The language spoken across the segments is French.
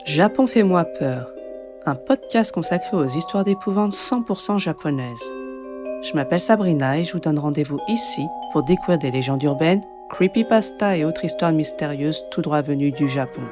Japon fait-moi peur, un podcast consacré aux histoires d'épouvante 100% japonaises. Je m'appelle Sabrina et je vous donne rendez-vous ici pour découvrir des légendes urbaines, creepypasta et autres histoires mystérieuses tout droit venues du Japon.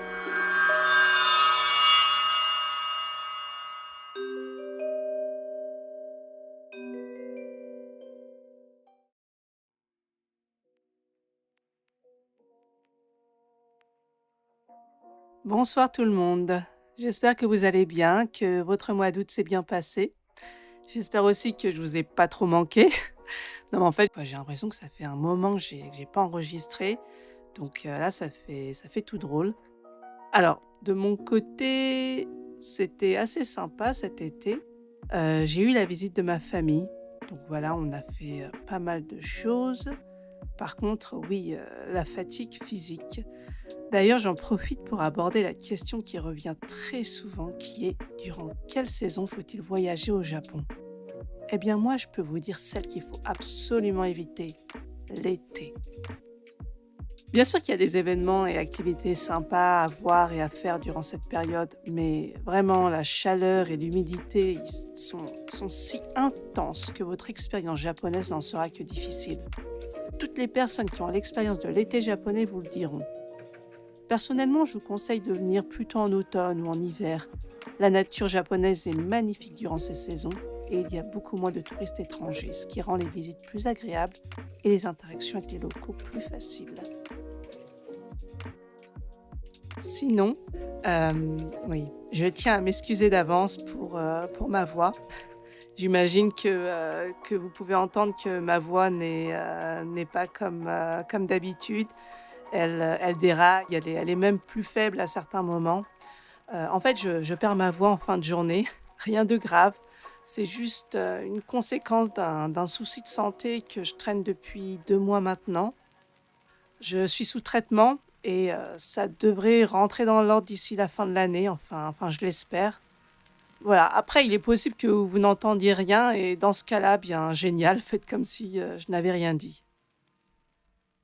Bonsoir tout le monde. J'espère que vous allez bien, que votre mois d'août s'est bien passé. J'espère aussi que je vous ai pas trop manqué. Non, mais en fait, j'ai l'impression que ça fait un moment que j'ai pas enregistré. Donc là, ça fait tout drôle. Alors, de mon côté, c'était assez sympa cet été. J'ai eu la visite de ma famille. Donc voilà, on a fait pas mal de choses. Par contre, oui, la fatigue physique. D'ailleurs, j'en profite pour aborder la question qui revient très souvent, qui est durant quelle saison faut-il voyager au Japon? Eh bien moi, je peux vous dire celle qu'il faut absolument éviter, l'été. Bien sûr qu'il y a des événements et activités sympas à voir et à faire durant cette période, mais vraiment la chaleur et l'humidité sont si intenses que votre expérience japonaise n'en sera que difficile. Toutes les personnes qui ont l'expérience de l'été japonais vous le diront. Personnellement, je vous conseille de venir plutôt en automne ou en hiver. La nature japonaise est magnifique durant ces saisons et il y a beaucoup moins de touristes étrangers, ce qui rend les visites plus agréables et les interactions avec les locaux plus faciles. Sinon, oui, je tiens à m'excuser d'avance pour ma voix. J'imagine que vous pouvez entendre que ma voix n'est pas comme d'habitude. Elle déraille, elle est même plus faible à certains moments. En fait, je perds ma voix en fin de journée, rien de grave. C'est juste une conséquence d'un souci de santé que je traîne depuis 2 mois maintenant. Je suis sous traitement et ça devrait rentrer dans l'ordre d'ici la fin de l'année, enfin je l'espère. Voilà, après il est possible que vous n'entendiez rien et dans ce cas-là, bien génial, faites comme si je n'avais rien dit.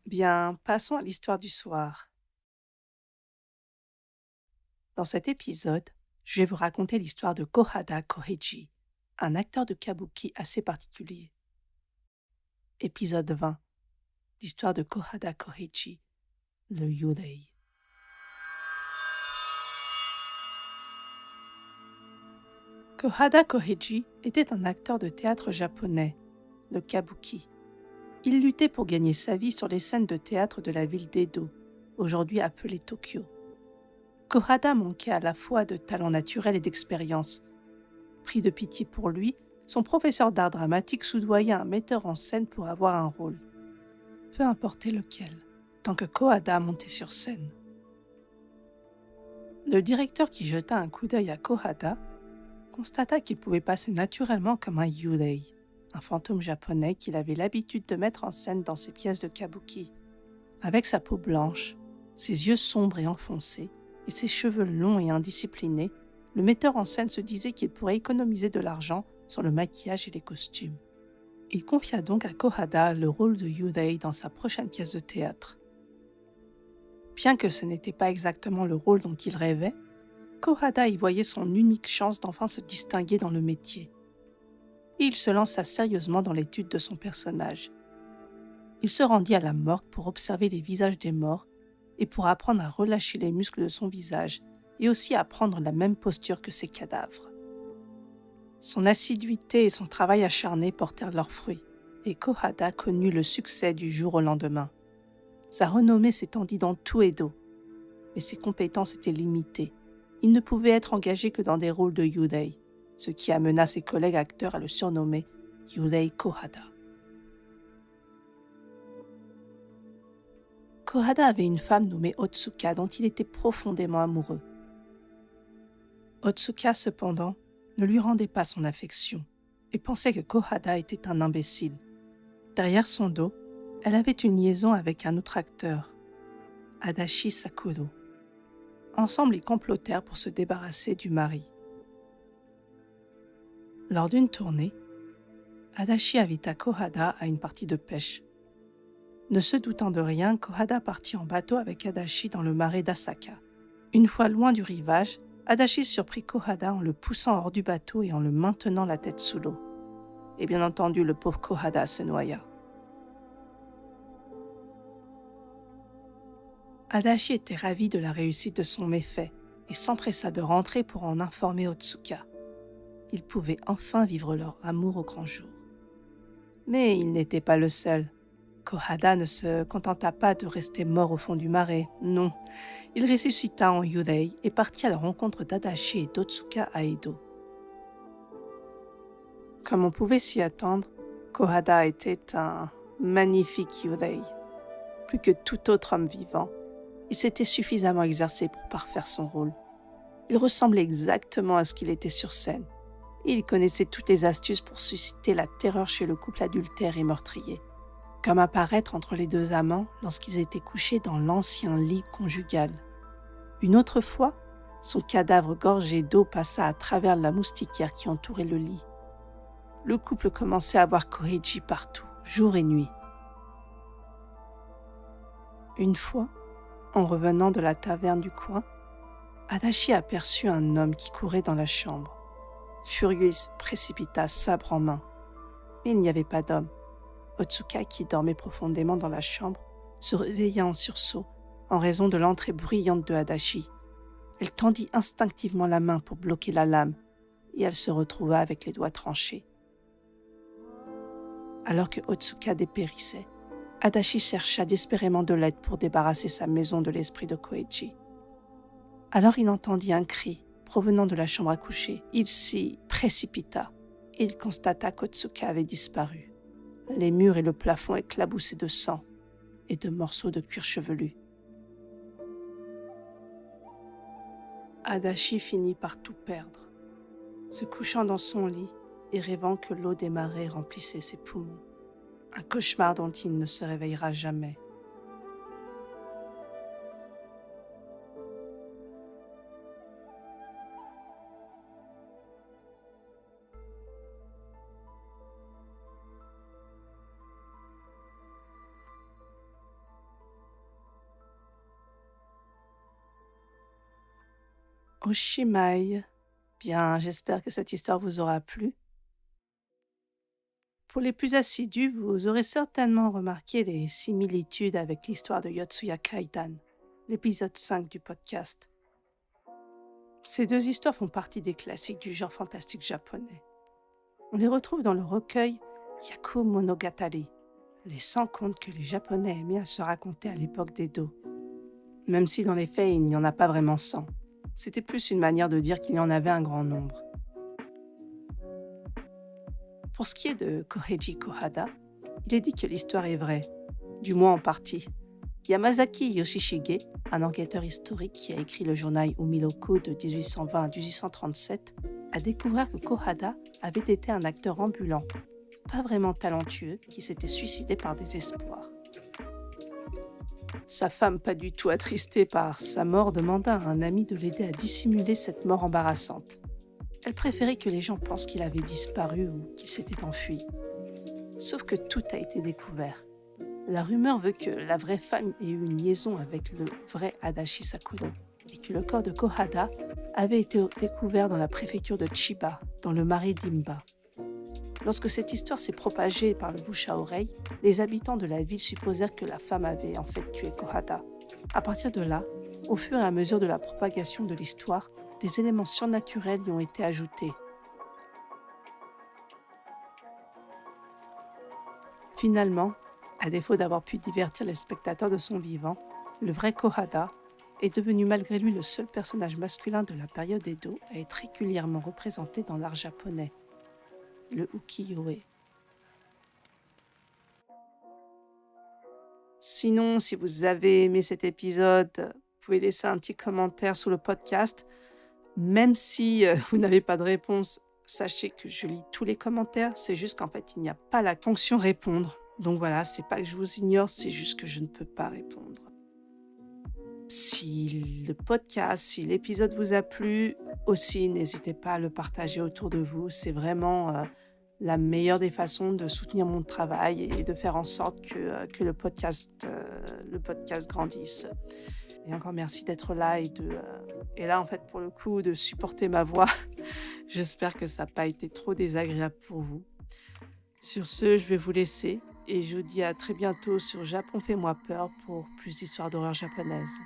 Bien, passons à l'histoire du soir. Dans cet épisode, je vais vous raconter l'histoire de Kohada Koheiji, un acteur de kabuki assez particulier. Épisode 20. L'histoire de Kohada Koheiji, le Yurei. Kohada Koheiji était un acteur de théâtre japonais, le kabuki. Il luttait pour gagner sa vie sur les scènes de théâtre de la ville d'Edo, aujourd'hui appelée Tokyo. Kohada manquait à la fois de talent naturel et d'expérience. Pris de pitié pour lui, son professeur d'art dramatique soudoyait un metteur en scène pour avoir un rôle. Peu importait lequel, tant que Kohada montait sur scène. Le directeur qui jeta un coup d'œil à Kohada constata qu'il pouvait passer naturellement comme un yurei, un fantôme japonais qu'il avait l'habitude de mettre en scène dans ses pièces de kabuki. Avec sa peau blanche, ses yeux sombres et enfoncés, et ses cheveux longs et indisciplinés, le metteur en scène se disait qu'il pourrait économiser de l'argent sur le maquillage et les costumes. Il confia donc à Kohada le rôle de Yurei dans sa prochaine pièce de théâtre. Bien que ce n'était pas exactement le rôle dont il rêvait, Kohada y voyait son unique chance d'enfin se distinguer dans le métier. Et il se lança sérieusement dans l'étude de son personnage. Il se rendit à la morgue pour observer les visages des morts et pour apprendre à relâcher les muscles de son visage et aussi à prendre la même posture que ses cadavres. Son assiduité et son travail acharné portèrent leurs fruits et Kohada connut le succès du jour au lendemain. Sa renommée s'étendit dans tout Edo, mais ses compétences étaient limitées. Il ne pouvait être engagé que dans des rôles de yurei, ce qui amena ses collègues acteurs à le surnommer Yurei Kohada. Kohada avait une femme nommée Otsuka dont il était profondément amoureux. Otsuka, cependant, ne lui rendait pas son affection et pensait que Kohada était un imbécile. Derrière son dos, elle avait une liaison avec un autre acteur, Adachi Sakuro. Ensemble, ils complotèrent pour se débarrasser du mari. Lors d'une tournée, Adachi invita Kohada à une partie de pêche. Ne se doutant de rien, Kohada partit en bateau avec Adachi dans le marais d'Asaka. Une fois loin du rivage, Adachi surprit Kohada en le poussant hors du bateau et en le maintenant la tête sous l'eau. Et bien entendu, le pauvre Kohada se noya. Adachi était ravi de la réussite de son méfait et s'empressa de rentrer pour en informer Otsuka. Ils pouvaient enfin vivre leur amour au grand jour. Mais il n'était pas le seul. Kohada ne se contenta pas de rester mort au fond du marais, non. Il ressuscita en Yurei et partit à la rencontre d'Adachi et d'Otsuka à Edo. Comme on pouvait s'y attendre, Kohada était un magnifique Yurei. Plus que tout autre homme vivant, il s'était suffisamment exercé pour parfaire son rôle. Il ressemblait exactement à ce qu'il était sur scène. Et il connaissait toutes les astuces pour susciter la terreur chez le couple adultère et meurtrier. Comme apparaître entre les deux amants lorsqu'ils étaient couchés dans l'ancien lit conjugal. Une autre fois, son cadavre gorgé d'eau passa à travers la moustiquaire qui entourait le lit. Le couple commençait à voir Koheiji partout, jour et nuit. Une fois, en revenant de la taverne du coin, Adachi aperçut un homme qui courait dans la chambre. Furieux, il se précipita, sabre en main. Mais il n'y avait pas d'homme. Otsuka, qui dormait profondément dans la chambre, se réveilla en sursaut en raison de l'entrée bruyante de Adachi. Elle tendit instinctivement la main pour bloquer la lame et elle se retrouva avec les doigts tranchés. Alors que Otsuka dépérissait, Adachi chercha désespérément de l'aide pour débarrasser sa maison de l'esprit de Koheiji. Alors il entendit un cri provenant de la chambre à coucher. Il s'y précipita et il constata qu'Otsuka avait disparu. Les murs et le plafond éclaboussés de sang et de morceaux de cuir chevelu. Adachi finit par tout perdre, se couchant dans son lit et rêvant que l'eau des marais remplissait ses poumons. Un cauchemar dont il ne se réveillera jamais. Oshimai. Bien, j'espère que cette histoire vous aura plu. Pour les plus assidus, vous aurez certainement remarqué les similitudes avec l'histoire de Yotsuya Kaidan, l'épisode 5 du podcast. Ces deux histoires font partie des classiques du genre fantastique japonais. On les retrouve dans le recueil Yaku Monogatari, les 100 contes que les Japonais aimaient à se raconter à l'époque d'Edo. Même si dans les faits, il n'y en a pas vraiment 100. C'était plus une manière de dire qu'il y en avait un grand nombre. Pour ce qui est de Koheiji Kohada, il est dit que l'histoire est vraie, du moins en partie. Yamazaki Yoshishige, un enquêteur historique qui a écrit le journal Umiroku de 1820 à 1837, a découvert que Kohada avait été un acteur ambulant, pas vraiment talentueux, qui s'était suicidé par désespoir. Sa femme, pas du tout attristée par sa mort, demanda à un ami de l'aider à dissimuler cette mort embarrassante. Elle préférait que les gens pensent qu'il avait disparu ou qu'il s'était enfui. Sauf que tout a été découvert. La rumeur veut que la vraie femme ait eu une liaison avec le vrai Adachi Sakuro et que le corps de Kohada avait été découvert dans la préfecture de Chiba, dans le marais d'Imba. Lorsque cette histoire s'est propagée par le bouche à oreille, les habitants de la ville supposèrent que la femme avait en fait tué Kohada. À partir de là, au fur et à mesure de la propagation de l'histoire, des éléments surnaturels y ont été ajoutés. Finalement, à défaut d'avoir pu divertir les spectateurs de son vivant, le vrai Kohada est devenu malgré lui le seul personnage masculin de la période Edo à être régulièrement représenté dans l'art japonais, le ukiyo-e. Sinon, si vous avez aimé cet épisode, vous pouvez laisser un petit commentaire sous le podcast. Même si vous n'avez pas de réponse, sachez que je lis tous les commentaires. C'est juste qu'en fait, il n'y a pas la fonction répondre. Donc voilà, c'est pas que je vous ignore, c'est juste que je ne peux pas répondre. Si le podcast, si l'épisode vous a plu, aussi n'hésitez pas à le partager autour de vous. C'est vraiment la meilleure des façons de soutenir mon travail et de faire en sorte que le podcast grandisse. Et encore merci d'être là et Et là, en fait, pour le coup, de supporter ma voix, j'espère que ça n'a pas été trop désagréable pour vous. Sur ce, je vais vous laisser et je vous dis à très bientôt sur Japon Fais-moi peur pour plus d'histoires d'horreur japonaises.